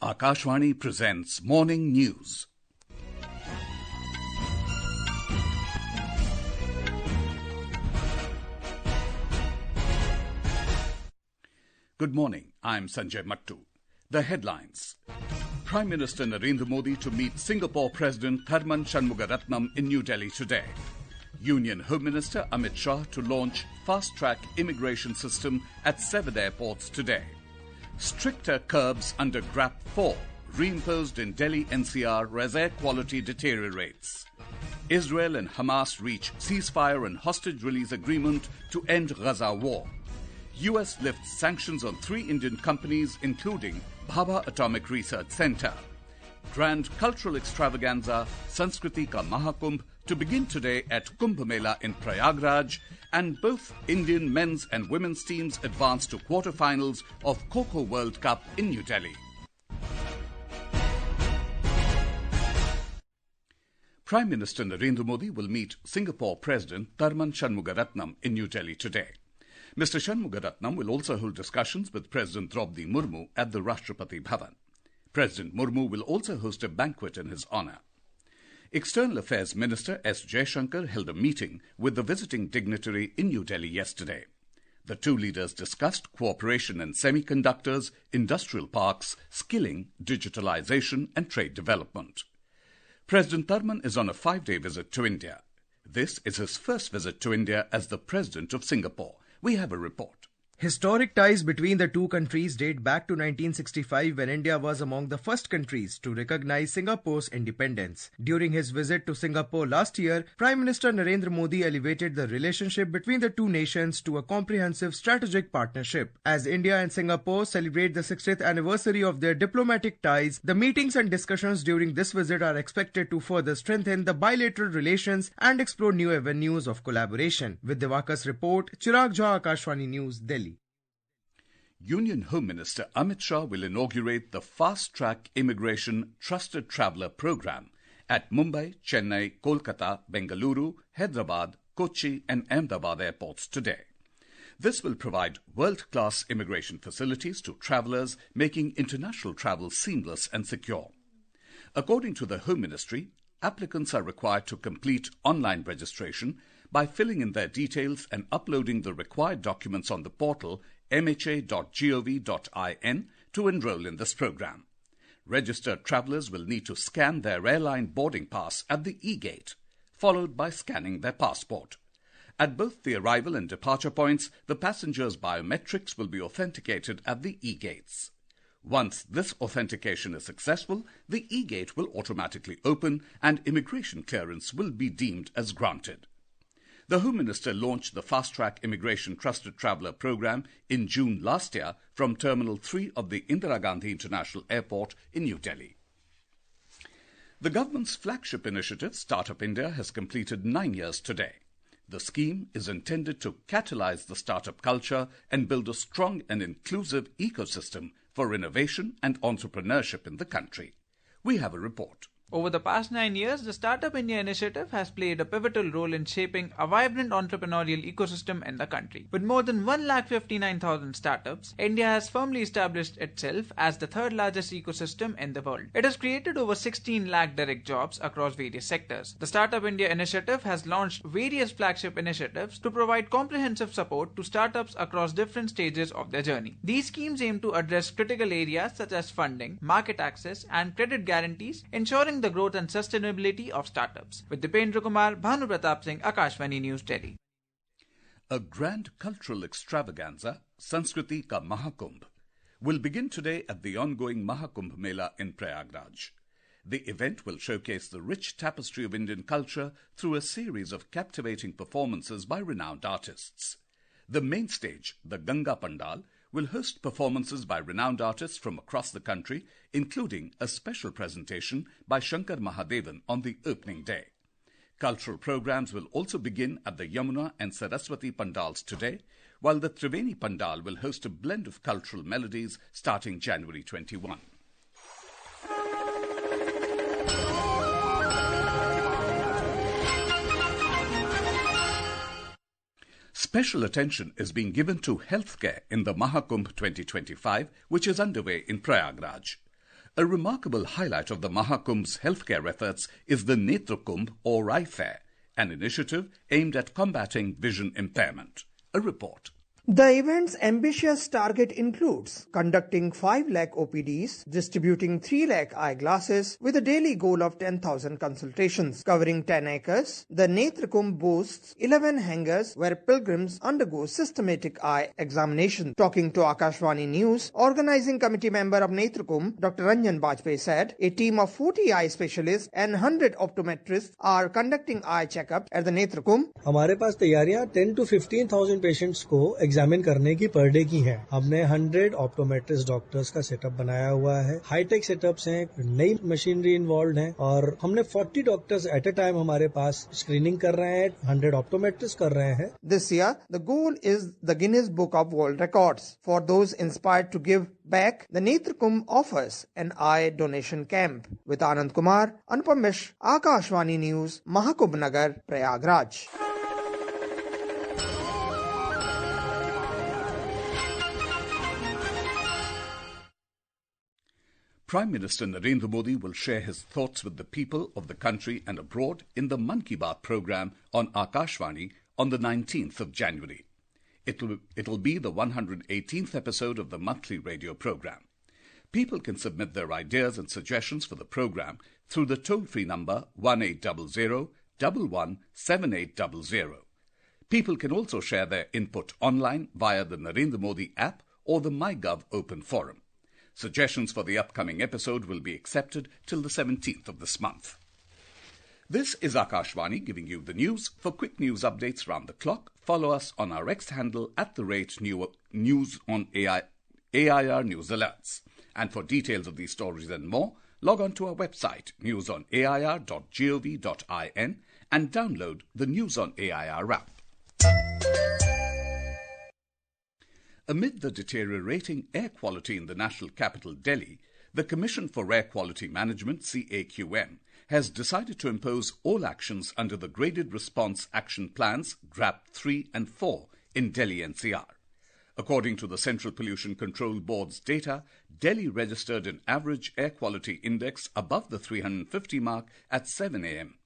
Akashwani presents Morning News. Good morning, I'm Sanjay Mattu. The headlines. Prime Minister Narendra Modi to meet Singapore President Tharman Shanmugaratnam in New Delhi today. Union Home Minister Amit Shah to launch FastTrack immigration system at 7 airports today. Stricter curbs under GRAP 4, reimposed in Delhi-NCR as air quality deteriorates. Israel and Hamas reach ceasefire and hostage release agreement to end Gaza war. US lifts sanctions on 3 Indian companies, including Bhabha Atomic Research Center. Grand cultural extravaganza, Sanskriti ka Mahakumbh, to begin today at Kumbh mela in Prayagraj, and both Indian men's and women's teams advance to QuarterFinals of Kho Kho World Cup in New Delhi. Prime Minister Narendra Modi will meet Singapore President Tharman Shanmugaratnam in New Delhi today. Mr. Shanmugaratnam will also hold discussions with President Draupadi Murmu at the Rashtrapati Bhavan. President Murmu will also host a banquet in his honour. External Affairs Minister S. Jaishankar held a meeting with the visiting dignitary in New Delhi yesterday. The two leaders discussed cooperation in semiconductors, industrial parks, skilling, digitalization and trade development. President Tharman is on a 5-day visit to India. This is his first visit to India as the President of Singapore. We have a report. Historic ties between the two countries date back to 1965, when India was among the first countries to recognize Singapore's independence. During his visit to Singapore last year, Prime Minister Narendra Modi elevated the relationship between the two nations to a comprehensive strategic partnership. As India and Singapore celebrate the 60th anniversary of their diplomatic ties, the meetings and discussions during this visit are expected to further strengthen the bilateral relations and explore new avenues of collaboration. With Divakar's report, Chirag Jha, Akashwani News, Delhi. Union Home Minister Amit Shah will inaugurate the FastTrack Immigration Trusted Traveller Programme at Mumbai, Chennai, Kolkata, Bengaluru, Hyderabad, Kochi and Ahmedabad airports today. This will provide world-class immigration facilities to travellers, making international travel seamless and secure. According to the Home Ministry, applicants are required to complete online registration by filling in their details and uploading the required documents on the portal mha.gov.in to enroll in this program. Registered travellers will need to scan their airline boarding pass at the e-gate, followed by scanning their passport. At both the arrival and departure points, the passengers' biometrics will be authenticated at the e-gates. Once this authentication is successful, the e-gate will automatically open and immigration clearance will be deemed as granted. The Home Minister launched the FastTrack Immigration Trusted Traveller Programme in June last year from Terminal 3 of the Indira Gandhi International Airport in New Delhi. The government's flagship initiative, Startup India, has completed 9 years today. The scheme is intended to catalyse the startup culture and build a strong and inclusive ecosystem for innovation and entrepreneurship in the country. We have a report. Over the past 9 years, the Startup India initiative has played a pivotal role in shaping a vibrant entrepreneurial ecosystem in the country. With more than 1,59,000 startups, India has firmly established itself as the third largest ecosystem in the world. It has created over 16 lakh direct jobs across various sectors. The Startup India initiative has launched various flagship initiatives to provide comprehensive support to startups across different stages of their journey. These schemes aim to address critical areas such as funding, market access, and credit guarantees, ensuring the growth and sustainability of startups. With Dipendra Kumar, Bhanu Pratap Singh, Akashwani News, Delhi. A grand cultural extravaganza, Sanskriti ka Mahakumbh, will begin today at the ongoing Mahakumbh mela in Prayagraj. The event will showcase the rich tapestry of Indian culture through a series of captivating performances by renowned artists. The main stage, the Ganga Pandal, will host performances by renowned artists from across the country, including a special presentation by Shankar Mahadevan on the opening day. Cultural programs will also begin at the Yamuna and Saraswati Pandals today, while the Triveni Pandal will host a blend of cultural melodies starting January 21. Special attention is being given to healthcare in the Mahakumbh 2025, which is underway in Prayagraj. A remarkable highlight of the Mahakumbh's healthcare efforts is the NRUM or Eye Fair, an initiative aimed at combating vision impairment. A report. The event's ambitious target includes conducting 5 lakh OPDs, distributing 3 lakh eyeglasses with a daily goal of 10,000 consultations. Covering 10 acres, the Netrakumbh boasts 11 hangars where pilgrims undergo systematic eye examination. Talking to Akashwani News, organizing committee member of Netrakumbh, Dr. Ranjan Bajpayee said, a team of 40 eye specialists and 100 optometrists are conducting eye checkups at the Netrakumbh. हमारे पास तैयारियां 10 to 15,000 patients को examine करने की per day की है। हमने 100 optometrist doctors का setup बनाया हुआ है। हाईटेक सेटअप्स हैं, नई मशीनरी इन्वॉल्व है और हमने 40 डॉक्टर्स एट अ टाइम हमारे पास स्क्रीनिंग कर रहे हैं, 100 ऑप्टोमेट्रिस्ट कर रहे हैं। This year, the goal is the Guinness Book of World Records. For those inspired to give back, the Netrakumbh offers an eye donation camp. With Anand Kumar, Anupam Mishra, Akashwani News, Mahakumbh Nagar, Prayagraj. Prime Minister Narendra Modi will share his thoughts with the people of the country and abroad in the Mann Ki Baat program on Akashwani on the 19th of January. It'll be the 118th episode of the monthly radio program. People can submit their ideas and suggestions for the program through the toll-free number 1800 117800. People can also share their input online via the Narendra Modi app or the MyGov Open Forum. Suggestions for the upcoming episode will be accepted till the 17th of this month. This is Akashwani giving you the news. For quick news updates round the clock, follow us on our X handle @News on AIR News Alerts. And for details of these stories and more, log on to our website newsonair.gov.in and download the News on AIR app. Amid the deteriorating air quality in the national capital, Delhi, the Commission for Air Quality Management, CAQM, has decided to impose all actions under the Graded Response Action Plans, GRAP 3 and 4, in Delhi-NCR. According to the Central Pollution Control Board's data, Delhi registered an average air quality index above the 350 mark at 7 a.m.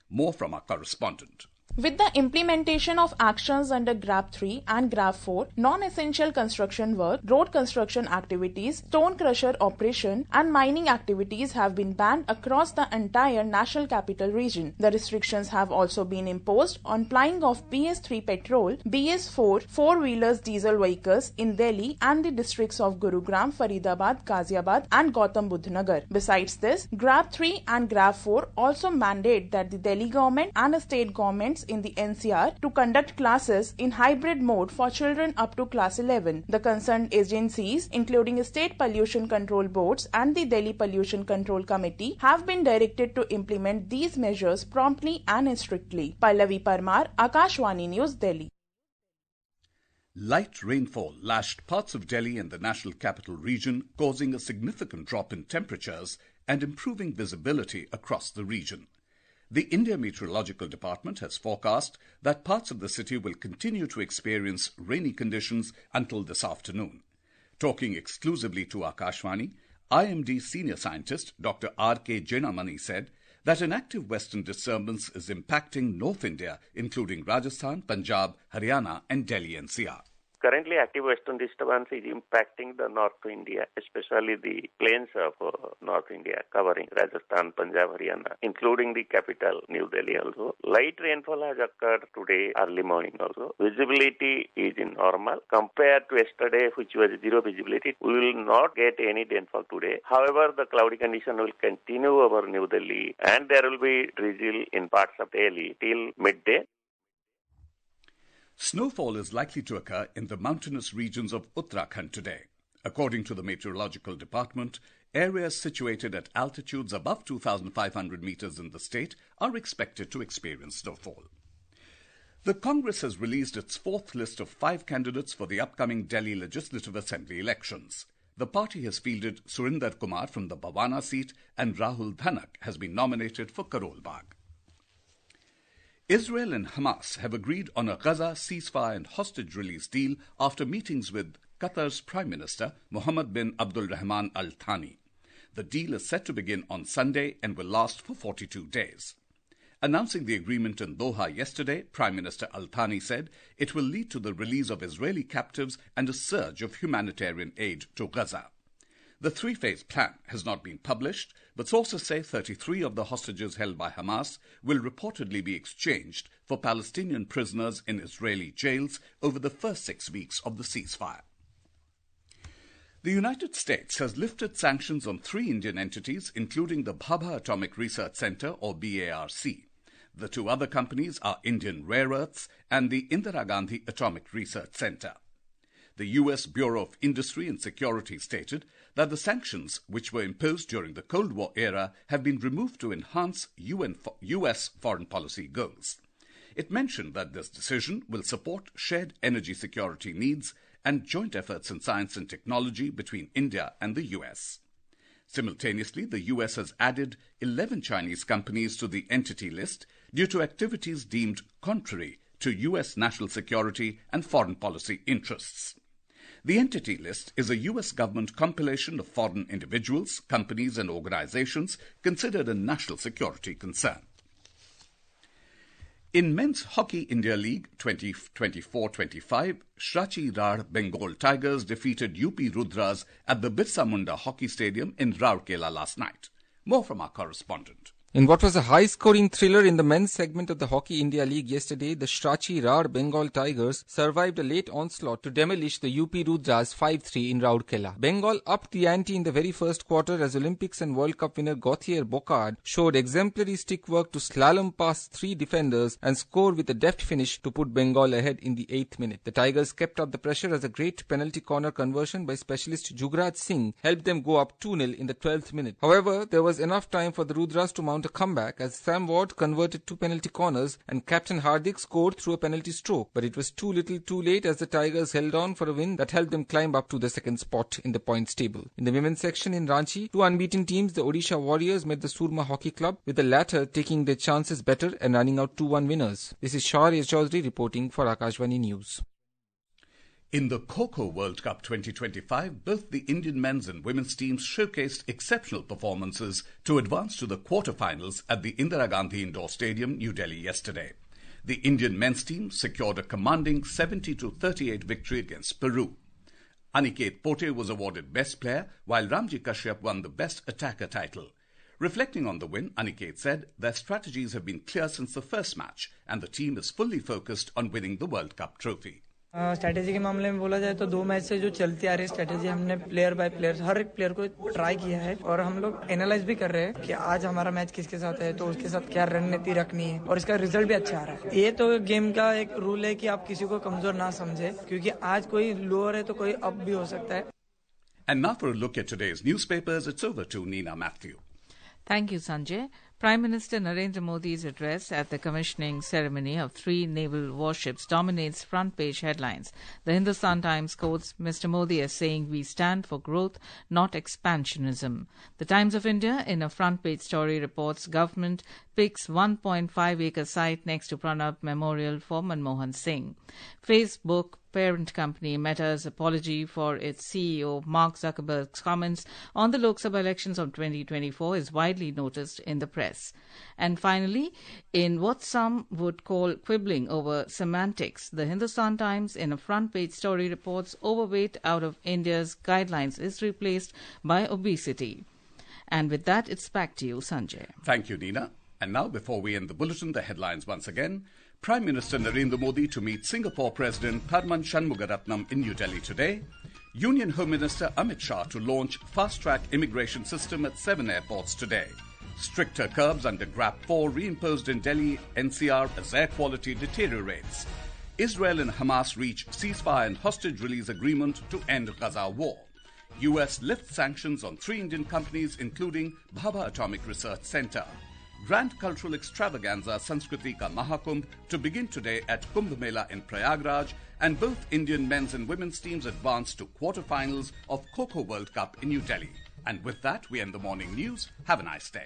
More from our correspondent. With the implementation of actions under GRAP 3 and GRAP 4, non-essential construction work, road construction activities, stone crusher operation and mining activities have been banned across the entire national capital region. The restrictions have also been imposed on plying of BS3 petrol, BS4 four-wheelers diesel vehicles in Delhi and the districts of Gurugram, Faridabad, Ghaziabad and Gautam Budh Nagar. Besides this, GRAP 3 and GRAP 4 also mandate that the Delhi government and state governments in the NCR to conduct classes in hybrid mode for children up to class 11. The concerned agencies, including state pollution control boards and the Delhi Pollution Control Committee, have been directed to implement these measures promptly and strictly. Pallavi Parmar, Akashwani News, Delhi. Light rainfall lashed parts of Delhi and the national capital region, causing a significant drop in temperatures and improving visibility across the region. The India Meteorological Department has forecast that parts of the city will continue to experience rainy conditions until this afternoon. Talking exclusively to Akashwani, IMD senior scientist Dr. R.K. Jenamani said that an active western disturbance is impacting North India, including Rajasthan, Punjab, Haryana and Delhi-NCR. Currently, active western disturbance is impacting the North India, especially the plains of North India, covering Rajasthan, Punjab, Haryana, including the capital, New Delhi also. Light rainfall has occurred today, early morning also. Visibility is normal. Compared to yesterday, which was zero visibility, we will not get any rainfall today. However, the cloudy condition will continue over New Delhi and there will be drizzle in parts of Delhi till midday. Snowfall is likely to occur in the mountainous regions of Uttarakhand today. According to the Meteorological Department, areas situated at altitudes above 2,500 meters in the state are expected to experience snowfall. The Congress has released its fourth list of 5 candidates for the upcoming Delhi Legislative Assembly elections. The party has fielded Surinder Kumar from the Bhawana seat and Rahul Dhanak has been nominated for Karol Bagh. Israel and Hamas have agreed on a Gaza ceasefire and hostage release deal after meetings with Qatar's Prime Minister Mohammed bin Abdul Rahman Al Thani. The deal is set to begin on Sunday and will last for 42 days. Announcing the agreement in Doha yesterday, Prime Minister Al Thani said it will lead to the release of Israeli captives and a surge of humanitarian aid to Gaza. The three-phase plan has not been published, but sources say 33 of the hostages held by Hamas will reportedly be exchanged for Palestinian prisoners in Israeli jails over the first 6 weeks of the ceasefire. The United States has lifted sanctions on 3 Indian entities, including the Bhabha Atomic Research Center, or BARC. The 2 other companies are Indian Rare Earths and the Indira Gandhi Atomic Research Center. The U.S. Bureau of Industry and Security stated that the sanctions, which were imposed during the Cold War era, have been removed to enhance U.S. foreign policy goals. It mentioned that this decision will support shared energy security needs and joint efforts in science and technology between India and the U.S. Simultaneously, the U.S. has added 11 Chinese companies to the entity list due to activities deemed contrary to U.S. national security and foreign policy interests. The entity list is a U.S. government compilation of foreign individuals, companies and organizations considered a national security concern. In Men's Hockey India League 2024-25, Shrachi Rar Bengal Tigers defeated UP Rudras at the Birsa Munda Hockey Stadium in Rourkela last night. More from our correspondent. In what was a high-scoring thriller in the men's segment of the Hockey India League yesterday, the Shrachi Rar Bengal Tigers survived a late onslaught to demolish the UP Rudras 5-3 in Rourkela. Bengal upped the ante in the very first quarter as Olympics and World Cup winner Gauthier Bocard showed exemplary stick work to slalom past 3 defenders and score with a deft finish to put Bengal ahead in the 8th minute. The Tigers kept up the pressure as a great penalty corner conversion by specialist Jugraj Singh helped them go up 2-0 in the 12th minute. However, there was enough time for the Rudras to mount a comeback as Sam Ward converted 2 penalty corners and Captain Hardik scored through a penalty stroke. But it was too little too late as the Tigers held on for a win that helped them climb up to the second spot in the points table. In the women's section in Ranchi, 2 unbeaten teams, the Odisha Warriors met the Surma Hockey Club, with the latter taking their chances better and running out 2-1 winners. This is Shah Chaudhary reporting for Akashwani News. In the Kho Kho World Cup 2025, both the Indian men's and women's teams showcased exceptional performances to advance to the quarterfinals at the Indira Gandhi Indoor Stadium, New Delhi yesterday. The Indian men's team secured a commanding 70-38 victory against Peru. Aniket Pote was awarded Best Player, while Ramji Kashyap won the Best Attacker title. Reflecting on the win, Aniket said their strategies have been clear since the first match and the team is fully focused on winning the World Cup trophy. Strategy के मामले में बोला जाए तो 2 match से जो चलती आ रही स्ट्रैटेजी हमने प्लेयर बाय प्लेयर हर एक प्लेयर को ट्राई किया है और हम लोग एनालाइज भी कर रहे हैं कि आज हमारा मैच किसके साथ है तो उसके साथ क्या रणनीति रखनी है और इसका रिजल्ट भी अच्छा आ रहा है. ये तो गेम का एक रूल है कि आप किसी को कमजोर ना समझे क्योंकि आज कोई लोअर है तो कोई अप भी हो सकता है. And now for a look at today's newspapers, it's over to Nina Matthew. Thank you, Sanjay. Prime Minister Narendra Modi's address at the commissioning ceremony of 3 naval warships dominates front-page headlines. The Hindustan Times quotes Mr. Modi as saying, "We stand for growth, not expansionism." The Times of India, in a front-page story, reports government picks 1.5-acre site next to Pranab Memorial for Manmohan Singh. Facebook parent company Meta's apology for its CEO Mark Zuckerberg's comments on the Lok Sabha elections of 2024 is widely noticed in the press. And finally, in what some would call quibbling over semantics, the Hindustan Times, in a front-page story, reports overweight out of India's guidelines is replaced by obesity. And with that, it's back to you, Sanjay. Thank you, Nina. And now, before we end the bulletin, the headlines once again. Prime Minister Narendra Modi to meet Singapore President Tharman Shanmugaratnam in New Delhi today. Union Home Minister Amit Shah to launch FastTrack immigration system at 7 airports today. Stricter curbs under GRAP 4 reimposed in Delhi-NCR as air quality deteriorates. Israel and Hamas reach CeaseFire and hostage release agreement to end Gaza war. US lifts sanctions on 3 Indian companies including Bhabha Atomic Research Center. Grand cultural extravaganza Sanskriti ka Mahakumbh to begin today at Kumbh mela in Prayagraj, and both Indian men's and women's teams advance to quarterfinals of Kho Kho World Cup in New Delhi. And with that, we end the morning news. Have a nice day.